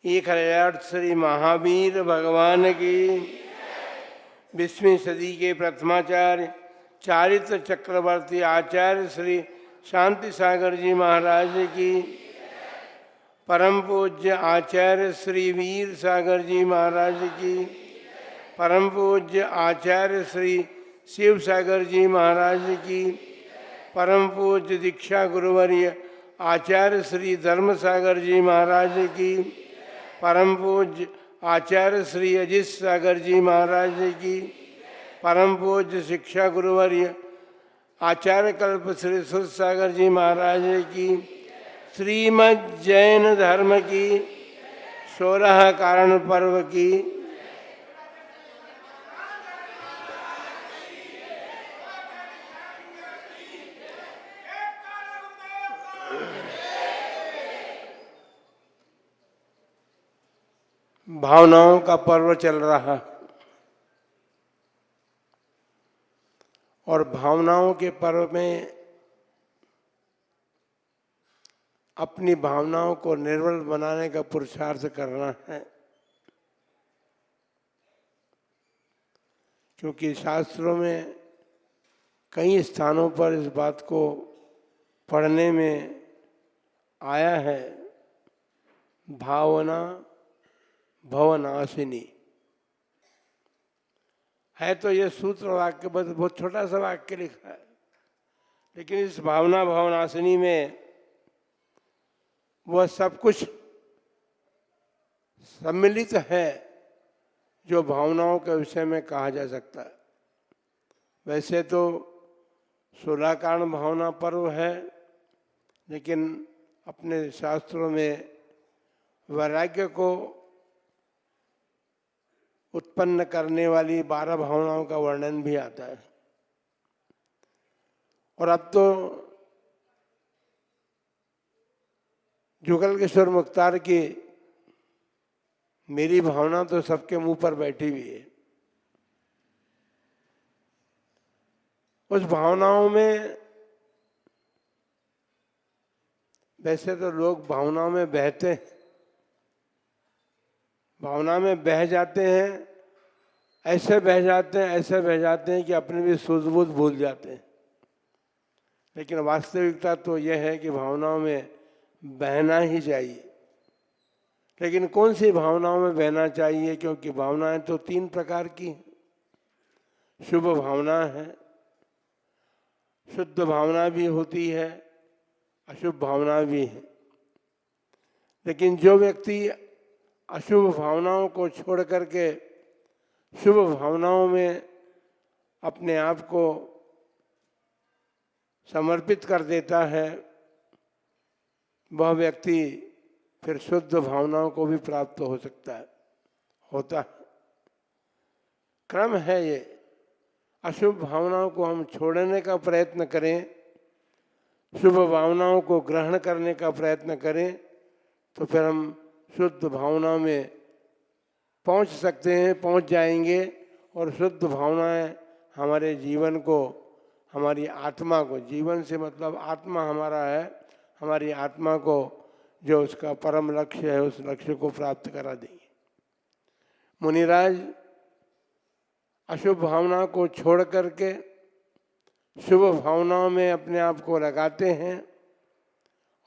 1000 श्री महावीर भगवान की। 20वीं सदी के प्रथमाचार्य चारित्र चक्रवर्ती आचार्य श्री शांति सागर जी महाराज की। परम पूज्य आचार्य श्री वीर सागर जी महाराज की। परम पूज्य आचार्य श्री शिव सागर जी महाराज की। परम पूज्य दीक्षा गुरुवर्य आचार्य श्री धर्म सागर जी महाराज की। परम पूज्य आचार्य श्री अजित सागर जी महाराज की। परम पूज्य शिक्षा गुरुवर्य आचार्य कल्प श्री सुध सागर जी महाराज की। श्रीमद् जैन धर्म की 16 कारण पर्व की भावनाओं का पर्व चल रहा है और भावनाओं के पर्व में अपनी भावनाओं को निर्मल बनाने का पुरुषार्थ करना है, क्योंकि शास्त्रों में कई स्थानों पर इस बात को पढ़ने में आया है, भावना भवनाशिनी है। तो ये सूत्र वाक्य बहुत छोटा सा वाक्य लिखा है, लेकिन इस भावना भवनाशिनी में वह सब कुछ सम्मिलित है जो भावनाओं के विषय में कहा जा सकता है। वैसे तो 16 कारण भावना पर्व है, लेकिन अपने शास्त्रों में वैराग्य को उत्पन्न करने वाली 12 भावनाओं का वर्णन भी आता है। और अब तो जुगल किशोर मुख्तार की मेरी भावना तो सबके मुंह पर बैठी हुई है। उस भावनाओं में वैसे तो लोग भावनाओं में बहते हैं, भावना में बह जाते हैं, ऐसे बह जाते हैं कि अपने भी सूझबूझ भूल जाते हैं। लेकिन वास्तविकता तो यह है कि भावनाओं में बहना ही चाहिए। लेकिन कौन सी भावनाओं में बहना चाहिए, क्योंकि भावनाएं तो 3 प्रकार की हैं। शुभ भावना है, शुद्ध भावना भी होती है, अशुभ भावना भी है। लेकिन जो व्यक्ति अशुभ भावनाओं को छोड़ करके शुभ भावनाओं में अपने आप को समर्पित कर देता है, वह व्यक्ति फिर शुद्ध भावनाओं को भी प्राप्त हो सकता है, होता है। क्रम है ये। अशुभ भावनाओं को हम छोड़ने का प्रयत्न करें, शुभ भावनाओं को ग्रहण करने का प्रयत्न करें, तो फिर हम शुद्ध भावना में पहुंच सकते हैं, पहुंच जाएंगे। और शुद्ध भावनाएं हमारे जीवन को, हमारी आत्मा को, जीवन से मतलब आत्मा हमारा है, हमारी आत्मा को जो उसका परम लक्ष्य है उस लक्ष्य को प्राप्त करा देंगे। मुनिराज अशुभ भावना को छोड़ करके शुभ भावनाओं में अपने आप को लगाते हैं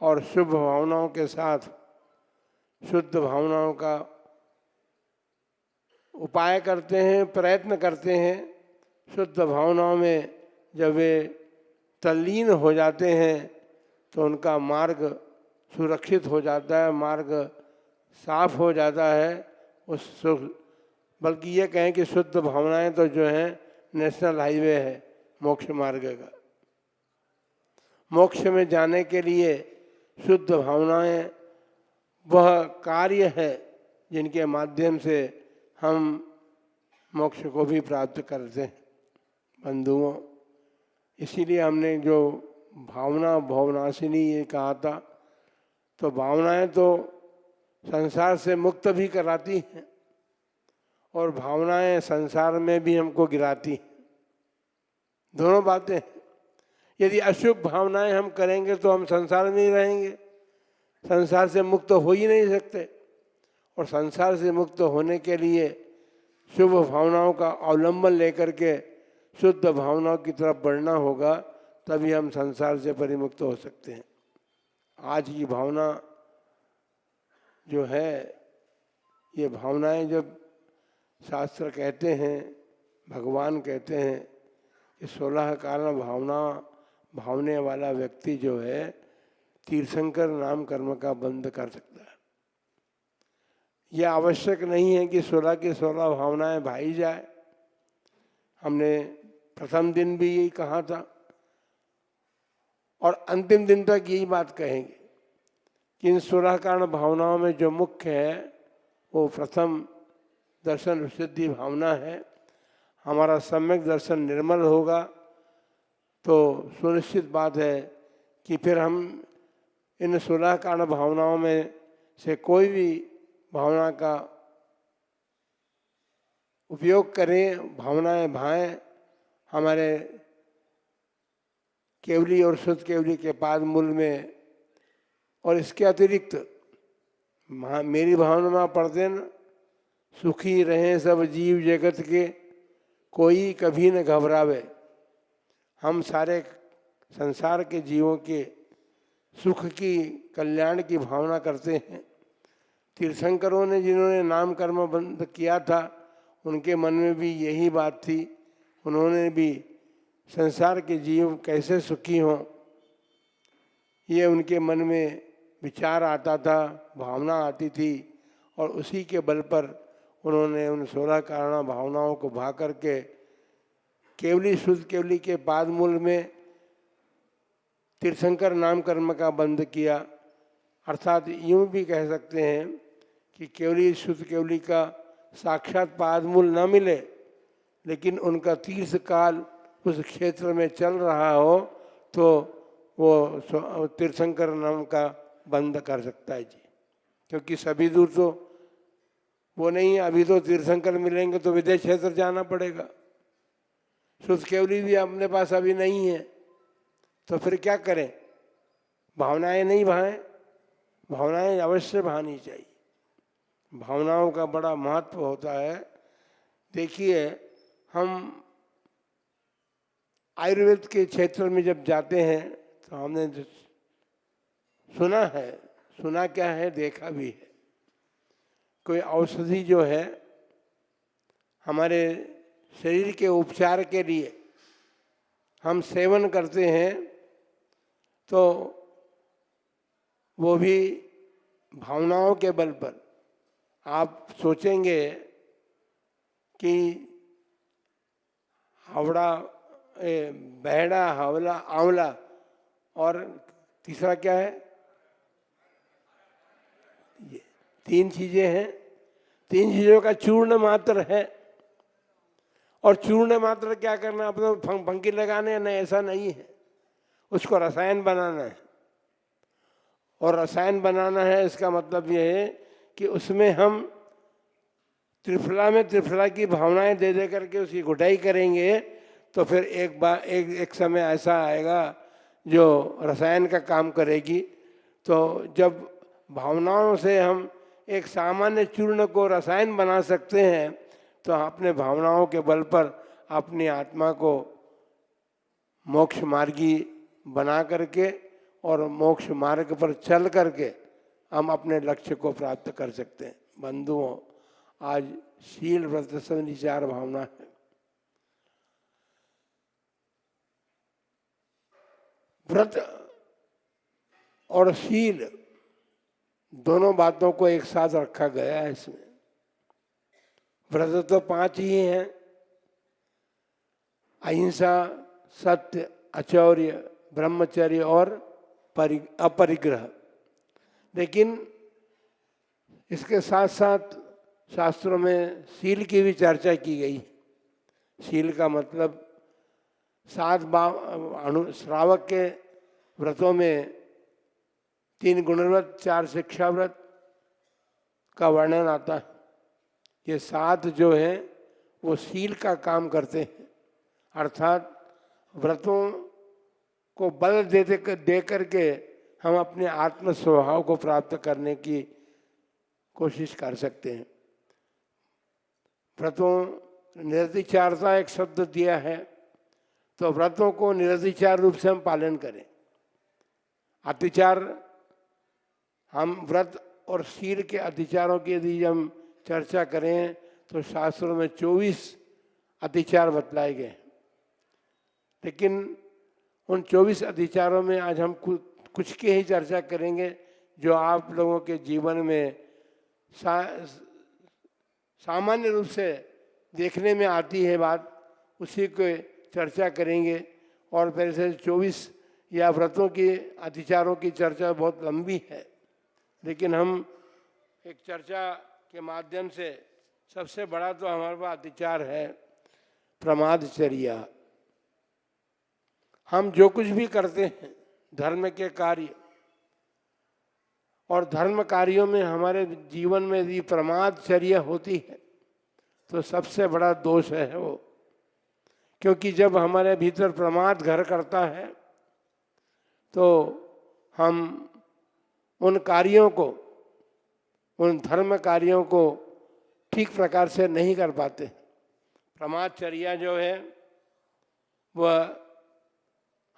और शुभ भावनाओं के साथ शुद्ध भावनाओं का उपाय करते हैं, प्रयत्न करते हैं। शुद्ध भावनाओं में जब वे तल्लीन हो जाते हैं तो उनका मार्ग सुरक्षित हो जाता है, मार्ग साफ हो जाता है। बल्कि ये कहें कि शुद्ध भावनाएं तो जो हैं नेशनल हाईवे है मोक्ष मार्ग का। मोक्ष में जाने के लिए शुद्ध भावनाएं वह कार्य है जिनके माध्यम से हम मोक्ष को भी प्राप्त करते हैं। बंधुओं, इसीलिए हमने जो भावना भवनाशिनी ये कहा था, तो भावनाएं तो संसार से मुक्त भी कराती हैं और भावनाएं संसार में भी हमको गिराती हैं। दोनों बातें। यदि अशुभ भावनाएं हम करेंगे तो हम संसार में ही रहेंगे, संसार से मुक्त हो ही नहीं सकते। और संसार से मुक्त होने के लिए शुभ भावनाओं का अवलंबन लेकर के शुद्ध भावनाओं की तरफ बढ़ना होगा, तभी हम संसार से परिमुक्त हो सकते हैं। आज की भावना जो है, ये भावनाएं जब शास्त्र कहते हैं, भगवान कहते हैं कि 16 कारण भावने वाला व्यक्ति जो है तीर्थंकर नाम कर्म का बंद कर सकता है। यह आवश्यक नहीं है कि 16 की 16 भावनाएं भाई जाए। हमने प्रथम दिन भी यही कहा था और अंतिम दिन तक यही बात कहेंगे कि इन 16 कारण भावनाओं में जो मुख्य है वो प्रथम दर्शन विशुद्धि भावना है। हमारा सम्यक दर्शन निर्मल होगा तो सुनिश्चित बात है कि फिर हम इन 16 कारण भावनाओं में से कोई भी भावना का उपयोग करें, भावनाएं भाएं, हमारे केवली और शुद्ध केवली के पाद मूल में। और इसके अतिरिक्त मेरी भावना पढ़ते न, सुखी रहें सब जीव जगत के, कोई कभी न घबरावे। हम सारे संसार के जीवों के सुख की, कल्याण की भावना करते हैं। तीर्थंकरों ने जिन्होंने नाम कर्म बंद किया था, उनके मन में भी यही बात थी। उन्होंने भी संसार के जीव कैसे सुखी हों, ये उनके मन में विचार आता था, भावना आती थी, और उसी के बल पर उन्होंने उन 16 कारण भावनाओं को भा करके केवली शुद्ध केवली के पाद मूल में तीर्थंकर नाम कर्म का बंद किया। अर्थात यूँ भी कह सकते हैं कि केवली शुद्ध केवली का साक्षात पाद मूल न मिले, लेकिन उनका तीर्थ काल उस क्षेत्र में चल रहा हो तो वो तीर्थंकर नाम का बंद कर सकता है जी। क्योंकि सभी दूर तो वो नहीं है। अभी तो तीर्थंकर मिलेंगे तो विदेश क्षेत्र जाना पड़ेगा। शुद्ध केवली भी अपने पास अभी नहीं है, तो फिर क्या करें? भावनाएं नहीं भाएं? भावनाएं अवश्य भानी चाहिए। भावनाओं का बड़ा महत्व होता है। देखिए, हम आयुर्वेद के क्षेत्र में जब जाते हैं तो हमने सुना क्या है, देखा भी है। कोई औषधि जो है हमारे शरीर के उपचार के लिए हम सेवन करते हैं, तो वो भी भावनाओं के बल पर। आप सोचेंगे कि बहड़ा, हवला, आंवला और तीसरा क्या है? ये 3 चीजें हैं। 3 चीजों का चूर्ण मात्र है। और चूर्ण मात्र क्या करना, अपने फंकी लगाने नहीं, ऐसा नहीं है। उसको रसायन बनाना है। और रसायन बनाना है इसका मतलब ये है कि उसमें हम त्रिफला में त्रिफला की भावनाएं दे दे करके उसकी घुटाई करेंगे, तो फिर एक समय ऐसा आएगा जो रसायन का काम करेगी। तो जब भावनाओं से हम एक सामान्य चूर्ण को रसायन बना सकते हैं, तो अपने भावनाओं के बल पर अपनी आत्मा को मोक्ष मार्गी बना करके और मोक्ष मार्ग पर चल करके हम अपने लक्ष्य को प्राप्त कर सकते हैं। बंधुओं, आज शील व्रत विचार भावना है। व्रत और शील दोनों बातों को एक साथ रखा गया है इसमें। व्रत तो 5 ही हैं: अहिंसा, सत्य, अचौर्य, ब्रह्मचर्य और अपरिग्रह। लेकिन इसके साथ साथ शास्त्रों में शील की भी चर्चा की गई। शील का मतलब 7 श्रावक के व्रतों में 3 गुणव्रत, 4 शिक्षा व्रत का वर्णन आता है। ये 7 जो है वो शील का काम करते हैं। अर्थात व्रतों को बल दे करके हम अपने आत्म स्वभाव को प्राप्त करने की कोशिश कर सकते हैं। व्रतों निरतिचारता एक शब्द दिया है, तो व्रतों को निरतिचार रूप से हम पालन करें। अतिचार, हम व्रत और शील के अतिचारों की यदि हम चर्चा करें तो शास्त्रों में 24 अतिचार बतलाए गए हैं, लेकिन उन 24 अतिचारों में आज हम कुछ की ही चर्चा करेंगे जो आप लोगों के जीवन में सामान्य रूप से देखने में आती है बात, उसी को चर्चा करेंगे। और फिर से 24 या व्रतों की अतिचारों की चर्चा बहुत लंबी है, लेकिन हम एक चर्चा के माध्यम से सबसे बड़ा तो हमारे पास अतिचार है प्रमादचर्या। हम जो कुछ भी करते हैं धर्म के कार्य, और धर्म कार्यों में हमारे जीवन में यदि प्रमादचर्या होती है तो सबसे बड़ा दोष है वो। क्योंकि जब हमारे भीतर प्रमाद घर करता है तो हम उन कार्यों को, उन धर्म कार्यों को ठीक प्रकार से नहीं कर पाते। प्रमादचर्या जो है वह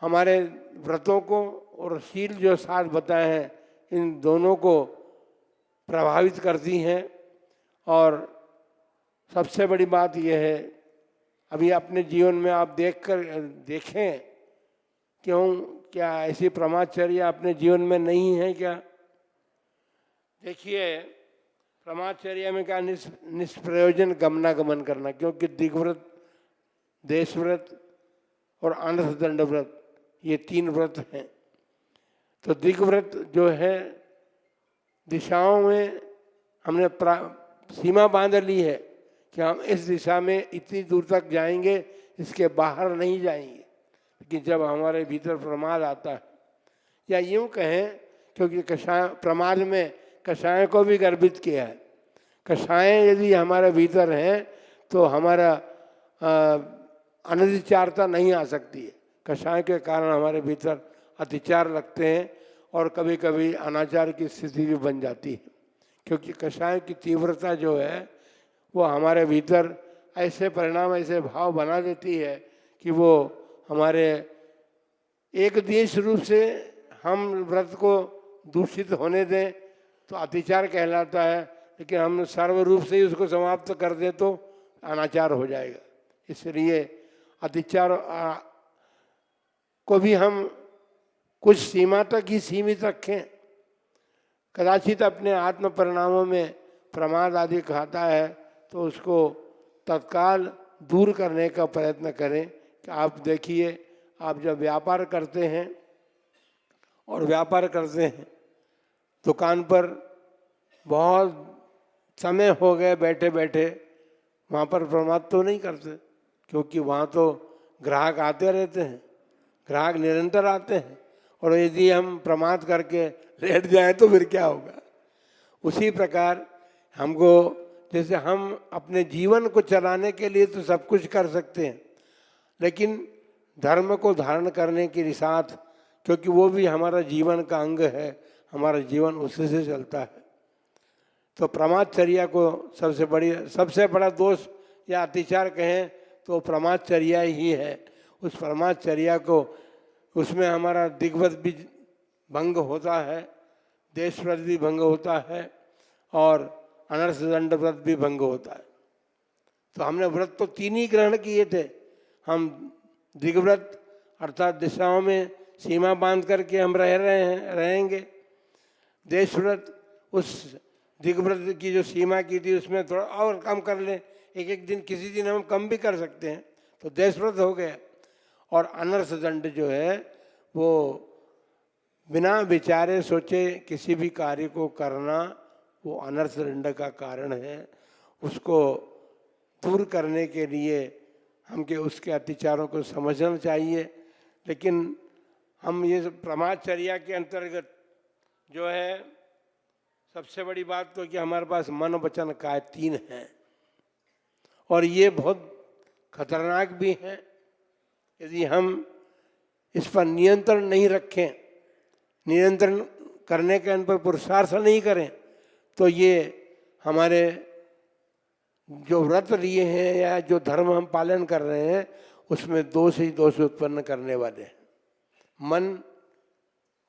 हमारे व्रतों को और शील जो साथ बताए हैं इन दोनों को प्रभावित करती हैं। और सबसे बड़ी बात यह है, अभी अपने जीवन में आप देखें क्या ऐसी प्रमादचर्या अपने जीवन में नहीं है क्या? देखिए, प्रमादचर्या में क्या निष्प्रयोजन गमनागमन करना, क्योंकि दिग्व्रत, देशव्रत और अनर्थदंड व्रत ये 3 व्रत हैं। तो दिग्व्रत जो है दिशाओं में हमने सीमा बांध ली है कि हम इस दिशा में इतनी दूर तक जाएंगे, इसके बाहर नहीं जाएंगे। लेकिन जब हमारे भीतर प्रमाद आता है, या यूँ कहें, क्योंकि कषाय, प्रमाद में कषाय को भी गर्भित किया है। कषाय यदि हमारे भीतर हैं तो हमारा अनधिचारता नहीं आ सकती है। कषाय के कारण हमारे भीतर अतिचार लगते हैं और कभी कभी अनाचार की स्थिति भी बन जाती है, क्योंकि कषाय की तीव्रता जो है वो हमारे भीतर ऐसे परिणाम, ऐसे भाव बना देती है कि वो हमारे एक देश रूप से हम व्रत को दूषित होने दें तो अतिचार कहलाता है, लेकिन हम सर्व रूप से ही उसको समाप्त कर दें तो अनाचार हो जाएगा। इसलिए अतिचार को भी हम कुछ सीमा तक ही सीमित रखें। कदाचित अपने आत्म परिणामों में प्रमाद आदि खाता है तो उसको तत्काल दूर करने का प्रयत्न करें। कि आप देखिए, आप जब व्यापार करते हैं और व्यापार करते हैं दुकान पर, बहुत समय हो गए बैठे बैठे, वहाँ पर प्रमाद तो नहीं करते, क्योंकि वहाँ तो ग्राहक आते रहते हैं, ग्राहक निरंतर आते हैं, और यदि हम प्रमाद करके लेट जाएं तो फिर क्या होगा। उसी प्रकार हमको, जैसे हम अपने जीवन को चलाने के लिए तो सब कुछ कर सकते हैं, लेकिन धर्म को धारण करने के साथ, क्योंकि वो भी हमारा जीवन का अंग है, हमारा जीवन उसी से चलता है, तो प्रमादचर्या को सबसे बड़ा दोष या अतिचार कहें तो प्रमादचर्या ही है। उस प्रमादचर्या को, उसमें हमारा दिग्व्रत भी भंग होता है, देशव्रत भी भंग होता है और अनर्थदंड व्रत भी भंग होता है। तो हमने व्रत तो 3 ही ग्रहण किए थे। हम दिग्व्रत अर्थात दिशाओं में सीमा बांध करके हम रहेंगे। देशव्रत, उस दिग्व्रत की जो सीमा की थी उसमें थोड़ा और कम कर लें, एक दिन किसी दिन हम कम भी कर सकते हैं, तो देशव्रत हो गया। और अनर्थदंड जो है वो बिना विचारे सोचे किसी भी कार्य को करना, वो अनर्थदंड का कारण है। उसको दूर करने के लिए हमके उसके अतिचारों को समझना चाहिए। लेकिन हम ये प्रमादचर्या के अंतर्गत जो है, सबसे बड़ी बात तो कि हमारे पास मन वचन काया 3 हैं, और ये बहुत खतरनाक भी हैं। यदि हम इस पर नियंत्रण नहीं रखें, नियंत्रण करने के अन पर पुरुषार्थ नहीं करें, तो ये हमारे जो व्रत लिए हैं या जो धर्म हम पालन कर रहे हैं उसमें दोष ही दोष उत्पन्न करने वाले हैं। मन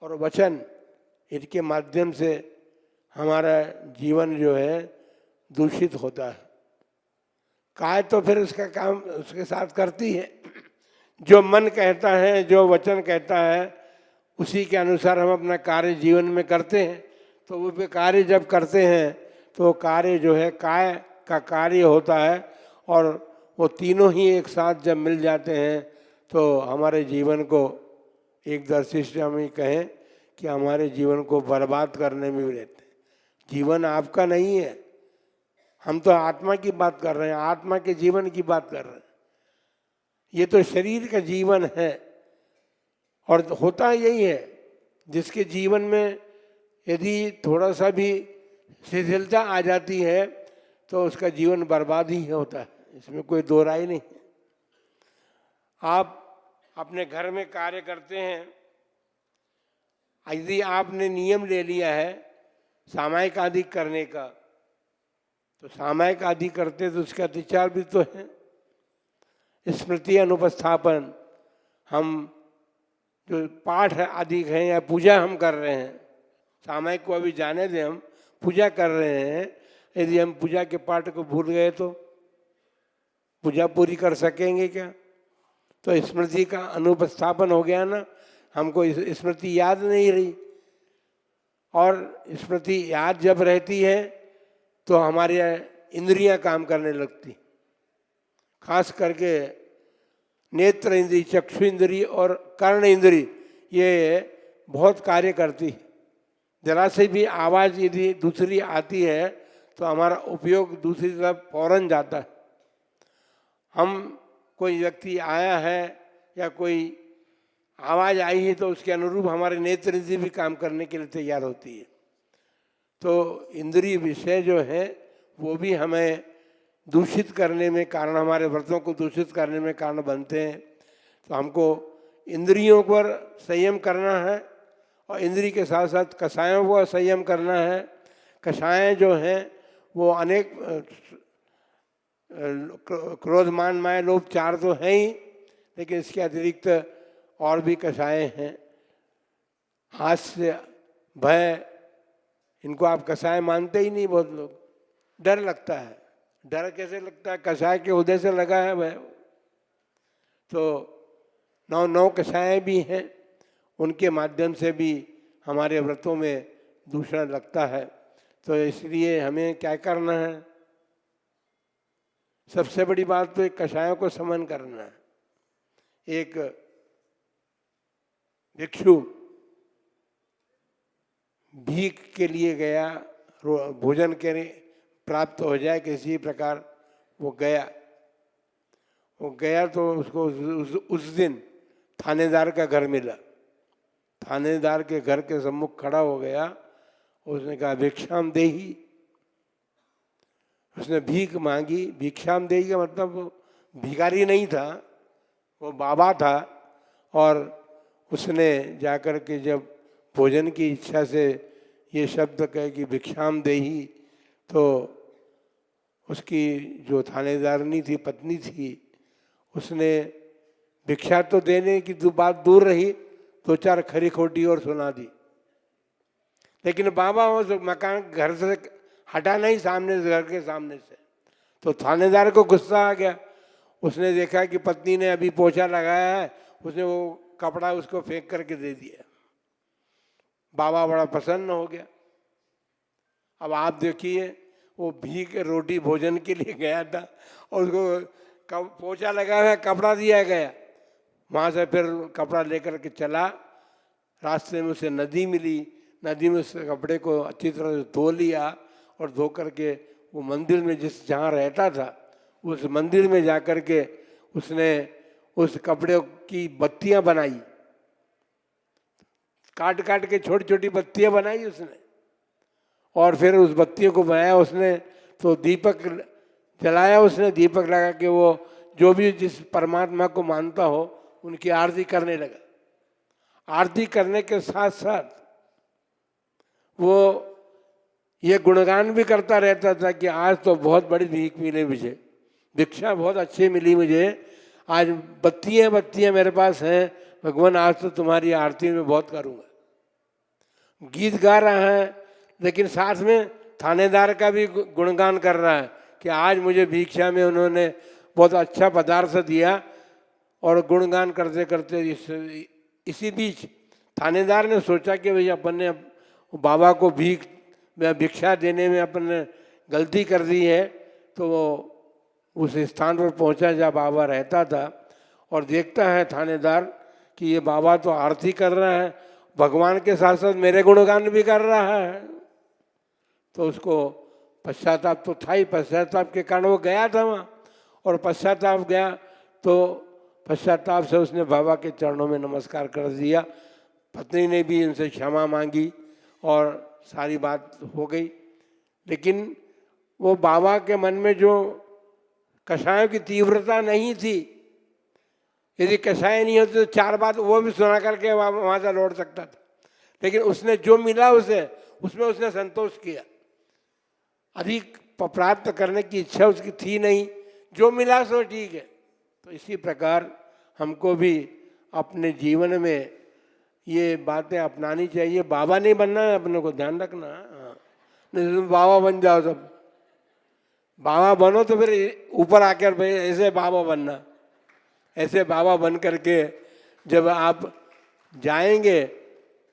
और वचन, इनके माध्यम से हमारा जीवन जो है दूषित होता है। काय तो फिर उसका काम उसके साथ करती है। जो मन कहता है, जो वचन कहता है, उसी के अनुसार हम अपना कार्य जीवन में करते हैं। तो वो कार्य जब करते हैं तो कार्य जो है काय का कार्य होता है, और वो तीनों ही एक साथ जब मिल जाते हैं तो हमारे जीवन को एक दृष्टि हम ही कहें कि हमारे जीवन को बर्बाद करने में भी रहते हैं। जीवन आपका नहीं है, हम तो आत्मा की बात कर रहे हैं, आत्मा के जीवन की बात कर रहे हैं। ये तो शरीर का जीवन है, और होता यही है जिसके जीवन में यदि थोड़ा सा भी शिथिलता आ जाती है तो उसका जीवन बर्बाद ही होता है, इसमें कोई दो राय नहीं। आप अपने घर में कार्य करते हैं, यदि आपने नियम ले लिया है सामायिक आदि करने का, तो सामायिक आदि करते तो उसका अतिचार भी तो है। स्मृति अनुपस्थापन, हम जो पाठ आदि हैं या पूजा हम कर रहे हैं, सामायिक को अभी जाने दें, हम पूजा कर रहे हैं, यदि हम पूजा के पाठ को भूल गए तो पूजा पूरी कर सकेंगे क्या? तो स्मृति का अनुपस्थापन हो गया ना, हमको स्मृति याद नहीं रही। और स्मृति याद जब रहती है तो हमारी इंद्रियां काम करने लगती, खास करके नेत्र इंद्री, चक्षु इंद्री और कर्ण इंद्री, ये बहुत कार्य करती। जरा से भी आवाज़ यदि दूसरी आती है तो हमारा उपयोग दूसरी तरफ फौरन जाता है। हम कोई व्यक्ति आया है या कोई आवाज़ आई है तो उसके अनुरूप हमारे नेत्र इंद्री भी काम करने के लिए तैयार होती है। तो इंद्रिय विषय जो है वो भी हमें दूषित करने में कारण, हमारे व्रतों को दूषित करने में कारण बनते हैं। तो हमको इंद्रियों पर संयम करना है, और इंद्रिय के साथ साथ कषायों को संयम करना है। कषाय जो हैं वो अनेक क्रोध मान माया लोभ चार तो हैं ही, लेकिन इसके अतिरिक्त और भी कषाय हैं। हास्य, भय, इनको आप कषाय मानते ही नहीं बहुत लोग। डर लगता है, डर कैसे लगता है? कषाय के उदय से लगा है वह। तो नौ कषाय भी हैं, उनके माध्यम से भी हमारे व्रतों में दूषण लगता है। तो इसलिए हमें क्या करना है? सबसे बड़ी बात तो एक कषायों को समन करना है। एक भिक्षु भीख के लिए गया, भोजन के प्राप्त हो जाए किसी प्रकार, वो गया तो उसको उस दिन थानेदार का घर मिला। थानेदार के घर के सम्मुख खड़ा हो गया, उसने कहा भिक्षाम देही। उसने भीख मांगी। भिक्षाम देही का मतलब वो भिखारी नहीं था, वो बाबा था। और उसने जाकर के जब भोजन की इच्छा से ये शब्द कहे कि भिक्षाम देही, तो उसकी जो थानेदारनी थी, पत्नी थी, उसने भिक्षा तो देने की बात दूर रही, दो चार खरी खोटी और सुना दी। लेकिन बाबा उस मकान घर से हटा नहीं, सामने से, घर के सामने से। तो थानेदार को गुस्सा आ गया। उसने देखा कि पत्नी ने अभी पोछा लगाया है, उसने वो कपड़ा उसको फेंक करके दे दिया। बाबा बड़ा प्रसन्न हो गया। अब आप देखिए, वो भीख रोटी भोजन के लिए गया था और उसको पोछा लगाया है, कपड़ा दिया गया। वहाँ से फिर कपड़ा लेकर के चला। रास्ते में उसे नदी मिली, नदी में उस कपड़े को अच्छी तरह से धो लिया, और धो करके वो मंदिर में जहाँ रहता था उस मंदिर में जा कर के उसने उस कपड़े की बत्तियां बनाई, काट काट के छोटी छोटी बत्तियां बनाई उसने। और फिर उस बत्तियों को बनाया उसने, तो दीपक जलाया उसने। दीपक लगा के वो जो भी जिस परमात्मा को मानता हो उनकी आरती करने लगा। आरती करने के साथ साथ वो ये गुणगान भी करता रहता था कि आज तो बहुत बड़ी भीख मिली मुझे, भिक्षा बहुत अच्छी मिली मुझे, आज बत्तियाँ बत्तियाँ मेरे पास हैं, भगवान आज तो तुम्हारी आरती में बहुत करूँगा। गीत गा रहा है लेकिन साथ में थानेदार का भी गुणगान कर रहा है कि आज मुझे भिक्षा में उन्होंने बहुत अच्छा पदार्थ दिया। और गुणगान करते करते इसी बीच थानेदार ने सोचा कि भाई अपन ने बाबा को भिक्षा देने में अपन ने गलती कर दी है, तो वो उस स्थान पर पहुंचा जहाँ बाबा रहता था और देखता है थानेदार कि ये बाबा तो आरती कर रहा है, भगवान के साथ साथ मेरे गुणगान भी कर रहा है। तो उसको पश्चाताप तो था ही, पश्चाताप के कारण वो गया था वहाँ, और पश्चाताप गया तो पश्चाताप से उसने बाबा के चरणों में नमस्कार कर दिया। पत्नी ने भी उनसे क्षमा मांगी और सारी बात हो गई। लेकिन वो बाबा के मन में जो कषायों की तीव्रता नहीं थी, यदि कषाय नहीं होती तो 4 बात वो भी सुना करके वहाँ से लौट सकता था, लेकिन उसने जो मिला उसे उसमें उसने संतोष किया। अधिक प्राप्त करने की इच्छा उसकी थी नहीं, जो मिला सो ठीक है। तो इसी प्रकार हमको भी अपने जीवन में ये बातें अपनानी चाहिए। बाबा नहीं बनना है, अपने को ध्यान रखना। नहीं तुम बाबा बन जाओ, सब बाबा बनो तो फिर ऊपर आकर भाई ऐसे बाबा बनना। ऐसे बाबा बन करके जब आप जाएंगे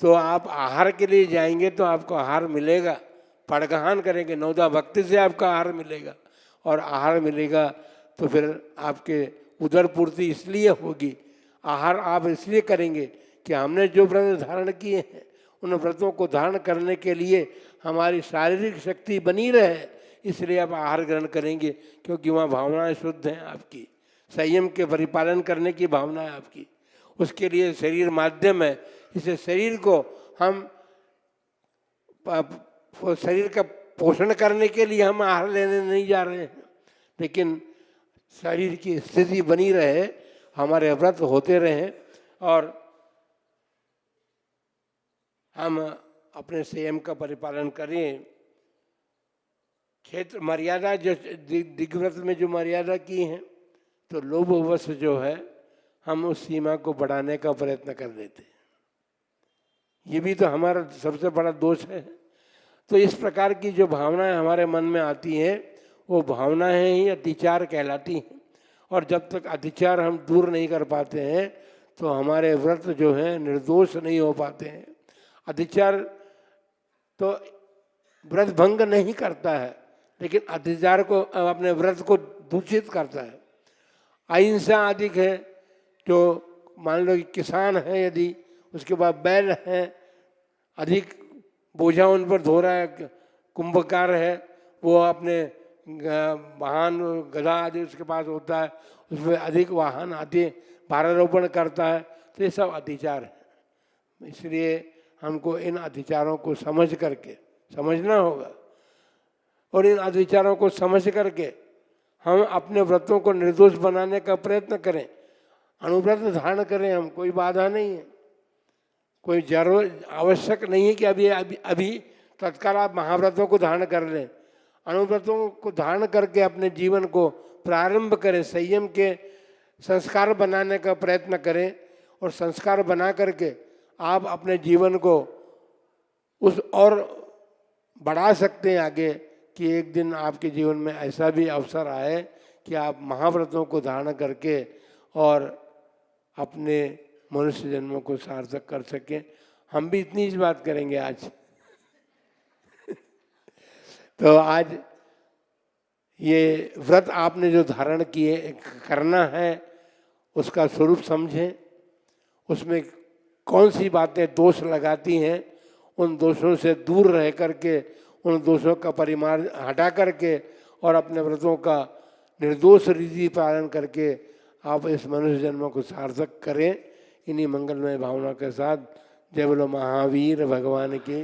तो आप आहार के लिए जाएंगे तो आपको आहार मिलेगा, पड़गहान करेंगे, नौदा भक्ति से आपका आहार मिलेगा, और आहार मिलेगा तो फिर आपके उदर पूर्ति इसलिए होगी। आहार आप इसलिए करेंगे कि हमने जो व्रत धारण किए हैं उन व्रतों को धारण करने के लिए हमारी शारीरिक शक्ति बनी रहे, इसलिए आप आहार ग्रहण करेंगे, क्योंकि वहाँ भावनाएं शुद्ध हैं आपकी, संयम के परिपालन करने की भावना है आपकी। उसके लिए शरीर माध्यम है, इसे शरीर को हम शरीर का पोषण करने के लिए हम आहार लेने नहीं जा रहे हैं, लेकिन शरीर की स्थिति बनी रहे, हमारे व्रत होते रहें और हम अपने संयम का परिपालन करें। क्षेत्र मर्यादा जो दिग्व्रत में जो मर्यादा की है, तो लोभवश जो है हम उस सीमा को बढ़ाने का प्रयत्न कर देते हैं। ये भी तो हमारा सबसे बड़ा दोष है। तो इस प्रकार की जो भावनाएं हमारे मन में आती हैं, वो भावनाएं ही अतिचार कहलाती हैं। और जब तक अतिचार हम दूर नहीं कर पाते हैं तो हमारे व्रत जो हैं निर्दोष नहीं हो पाते हैं। अतिचार तो व्रत भंग नहीं करता है, लेकिन अतिचार को अपने व्रत को दूषित करता है। अहिंसा अधिक है, जो मान लो कि किसान है, यदि उसके बाद बैल है, अधिक बोझा उन पर धो रहा है, कुंभकार है, वो अपने वाहन गधा आदि उसके पास होता है, उसमें अधिक वाहन आदि भारारोपण करता है, तो ये सब अतिचार है। इसलिए हमको इन अतिचारों को समझना होगा, और इन अतिचारों को समझ करके हम अपने व्रतों को निर्दोष बनाने का प्रयत्न करें। अनुव्रत धारण करें हम, कोई बाधा नहीं है, कोई जरूर आवश्यक नहीं है कि अभी तत्काल आप महाव्रतों को धारण कर लें। अनुव्रतों को धारण करके अपने जीवन को प्रारंभ करें, संयम के संस्कार बनाने का प्रयत्न करें, और संस्कार बना करके आप अपने जीवन को उस और बढ़ा सकते हैं आगे, कि एक दिन आपके जीवन में ऐसा भी अवसर आए कि आप महाव्रतों को धारण करके और अपने मनुष्य जन्मों को सार्थक कर सकें। हम भी इतनी ही बात करेंगे आज। तो आज ये व्रत आपने जो धारण किए करना है, उसका स्वरूप समझें, उसमें कौन सी बातें दोष लगाती हैं, उन दोषों से दूर रह करके, उन दोषों का परिमाण हटा करके और अपने व्रतों का निर्दोष रीति पालन करके आप इस मनुष्य जन्म को सार्थक करें। इन्हीं मंगलमय भावना के साथ जय बोलो महावीर भगवान की।